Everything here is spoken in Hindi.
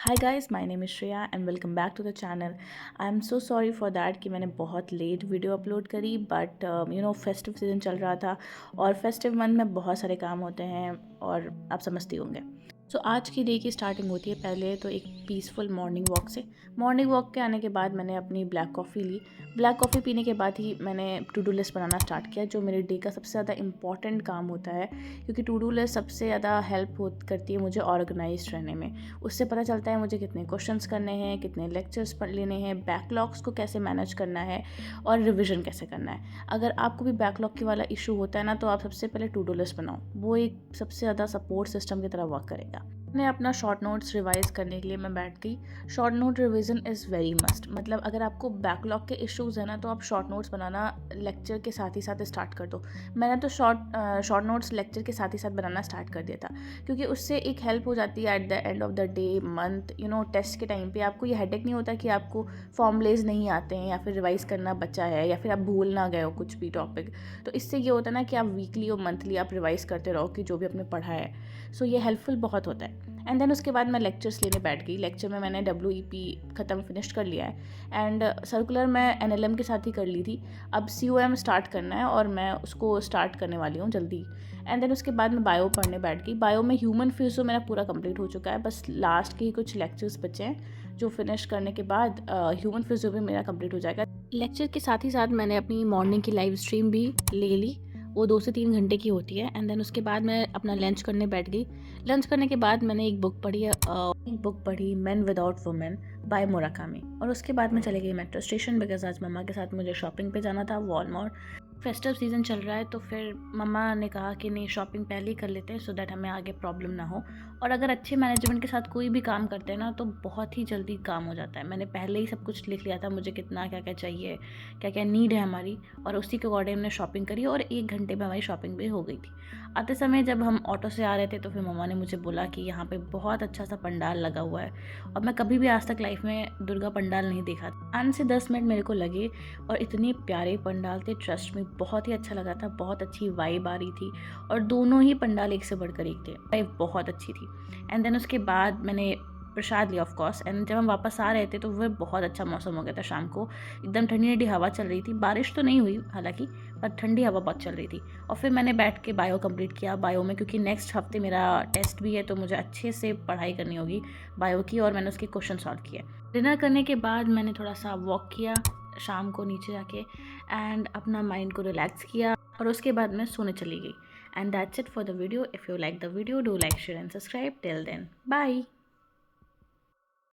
Hi guys, my name is Shreya and welcome back to the channel. I am so sorry for that कि मैंने बहुत लेट वीडियो अपलोड करी, बट फेस्टिव सीज़न चल रहा था और फेस्टिव मंथ में बहुत सारे काम होते हैं और आप समझते होंगे। सो आज की डे की स्टार्टिंग होती है पहले तो एक पीसफुल मॉर्निंग वॉक से। मॉर्निंग वॉक के आने के बाद मैंने अपनी ब्लैक कॉफ़ी ली। ब्लैक कॉफ़ी पीने के बाद ही मैंने टू डू लिस्ट बनाना स्टार्ट किया, जो मेरे डे का सबसे ज़्यादा इंपॉर्टेंट काम होता है, क्योंकि टू डू लिस्ट सबसे ज़्यादा हेल्प करती है मुझे ऑर्गेनाइज रहने में। उससे पता चलता है मुझे कितने क्वेश्चंस करने हैं, कितने लेक्चर्स पढ़ लेने हैं, बैकलॉग्स को कैसे मैनेज करना है और रिविज़न कैसे करना है। अगर आपको भी बैकलॉग की वाला इशू होता है ना, तो आप सबसे पहले टू डू लिस्ट बनाओ। वो एक सबसे ज़्यादा सपोर्ट सिस्टम की तरह वर्क करेगा। मैं अपना शॉर्ट नोट्स रिवाइज़ करने के लिए मैं बैठ गई। Short note revision is very must. मतलब अगर आपको बैकलॉग के इश्यूज़ है ना, तो आप शॉर्ट नोट्स बनाना लेक्चर के साथ ही साथ स्टार्ट कर दो। मैंने तो शॉर्ट नोट्स लेक्चर के साथ ही साथ बनाना स्टार्ट कर दिया था, क्योंकि उससे एक हेल्प हो जाती है at the end of the day, month, test के टाइम पे आपको ये हेडेक नहीं होता कि आपको फॉर्मूलेज नहीं आते हैं या फिर रिवाइज़ करना बचा है या फिर आप भूल ना गए हो कुछ भी टॉपिक। तो इससे ये होता है ना कि आप वीकली और मंथली आप रिवाइज़ करते रहो कि जो भी आपने पढ़ा है। सो ये हेल्पफुल बहुत होता है। एंड देन उसके बाद मैं लेक्चर्स लेने बैठ गई। लेक्चर में मैंने WEP ख़त्म फिनिश कर लिया है एंड सर्कुलर मैं NLM के साथ ही कर ली थी। अब COM स्टार्ट करना है और मैं उसको स्टार्ट करने वाली हूँ जल्दी। एंड देन उसके बाद मैं बायो पढ़ने बैठ गई। बायो में ह्यूमन फिजियो मेरा पूरा कंप्लीट हो चुका है, बस लास्ट के ही कुछ लेक्चर्स बचे हैं, जो फिनिश करने के बाद ह्यूमन फिजियो भी मेरा कंप्लीट हो जाएगा। लेक्चर के साथ ही साथ मैंने अपनी मॉर्निंग की लाइव स्ट्रीम भी ले ली। वो 2 से 3 घंटे की होती है। एंड देन उसके बाद मैं अपना लंच करने बैठ गई। लंच करने के बाद मैंने एक बुक पढ़ी man without women bye Murakami. और उसके बाद मैं चली गई मेट्रो स्टेशन, बिकॉज आज मम्मा के साथ मुझे शॉपिंग पे जाना था, वॉलमार्ट। फेस्टिव सीज़न चल रहा है, तो फिर मम्मा ने कहा कि नहीं, शॉपिंग पहले ही कर लेते हैं, सो दैट हमें आगे प्रॉब्लम ना हो। और अगर अच्छे मैनेजमेंट के साथ कोई भी काम करते हैं ना, तो बहुत ही जल्दी काम हो जाता है। मैंने पहले ही सब कुछ लिख लिया था, मुझे कितना क्या क्या चाहिए, क्या क्या नीड है हमारी, और उसी के अकॉर्डिंग हमने शॉपिंग करी और 1 घंटे में हमारी शॉपिंग भी हो गई थी। आते समय जब हम ऑटो से आ रहे थे, तो फिर मम्मा ने मुझे बोला कि यहाँ पे बहुत अच्छा सा पंडाल लगा हुआ है, और मैं कभी भी आज तक लाइफ में दुर्गा पंडाल नहीं देखा था। 5 से 10 मिनट मेरे को लगे और इतने प्यारे पंडाल थे, ट्रस्ट में बहुत ही अच्छा लगा था, बहुत अच्छी वाइब आ रही थी। और दोनों ही पंडाल एक से बढ़कर एक थे, वाइब बहुत अच्छी थी। एंड देन उसके बाद मैंने प्रसाद लिया ऑफ कोर्स। एंड जब हम वापस आ रहे थे, तो वह बहुत अच्छा मौसम हो गया था। शाम को एकदम ठंडी ठंडी हवा चल रही थी, बारिश तो नहीं हुई हालांकि, पर ठंडी हवा बहुत चल रही थी। और फिर मैंने बैठ के बायो कंप्लीट किया। बायो में क्योंकि नेक्स्ट हफ्ते मेरा टेस्ट भी है, तो मुझे अच्छे से पढ़ाई करनी होगी बायो की, और मैंने उसके क्वेश्चन सॉल्व किए। डिनर करने के बाद मैंने थोड़ा सा वॉक किया शाम को नीचे जाके, एंड अपना माइंड को रिलैक्स किया, और उसके बाद मैं सोने चली गई। And that's it for the video. If you like the video, do like, share and subscribe. Till then, bye.